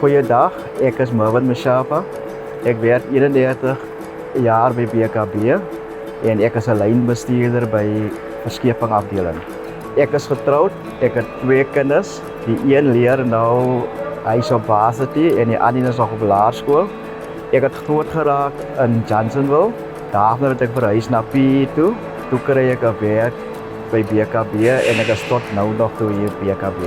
Goeiedag, ek is Mervin Mashapa. Ek werk 31 jaar by BKB en ek is 'n lynbestuurder by verskeping afdeling. Ek is getroud, ek het 2 kinders. Die een leer nou hy's op varsity en die ander is nog op laerskool. Ek het groot geraak in Johnsonville. Daarna het ek verhuis na PE toe. Toe kry ek 'n werk by BKB en ek is tot nou nog toe hier by BKB.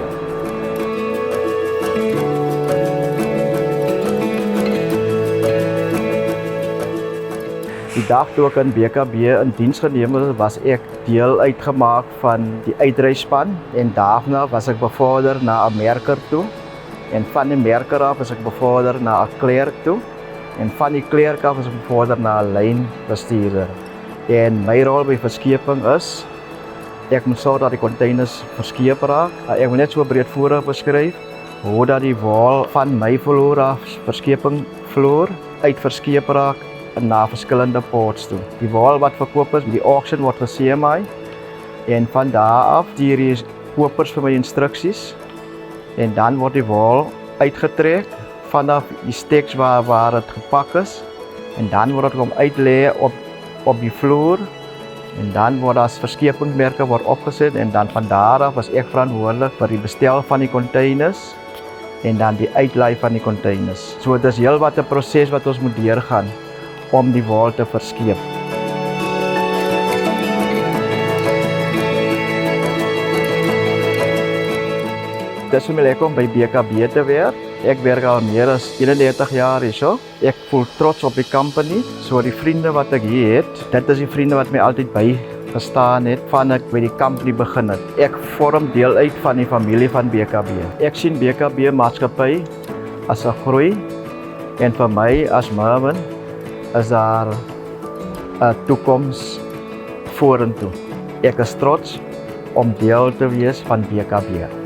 Die dag toe ek in BKB in diens geneem is, was ek deel uitgemaak van die uitreisspan en daarna was ek bevorder na 'n merker toe en van die merker af is ek bevorder na 'n klerk toe en van die klerk af is ek bevorder na 'n lynbestuurder. En my rol by verskeping is ek moet sorg dat die containers verskeep raak. Ek moet net so breedvoerig beskryf hoe dat die wol van my vloer af verskeping vloer uit verskeep raak na verskillende ports toe. Die wol wat verkoop is, die auction word ge-CMI en van daar af stuur die kopers vir my instruksies en dan word die wol uitgetrek vanaf die steks waar dit gepak is en dan word dit kom uitlê op die vloer en dan word as verskepingsmerke word opgeset en dan van daar af is ek verantwoordelik vir die bestel van die containers en dan die uitlei van die containers. So dit is heel wat 'n proses wat ons moet deurgaan om die wol te verskeep. Dit is vir my lekker om by BKB te werk. Ek werk al meer as 31 jaar hierso. Ek voel trots op die company. So die vriende wat ek hier het, dit is die vriende wat my altyd bygestaan het van ek by die company begin het. Ek vorm deel uit van die familie van BKB. Ek sien BKB maatskappy as 'n groei en vir my as Mervin is daar 'n toekoms vorentoe. Ek is trots om deel te wees van BKB.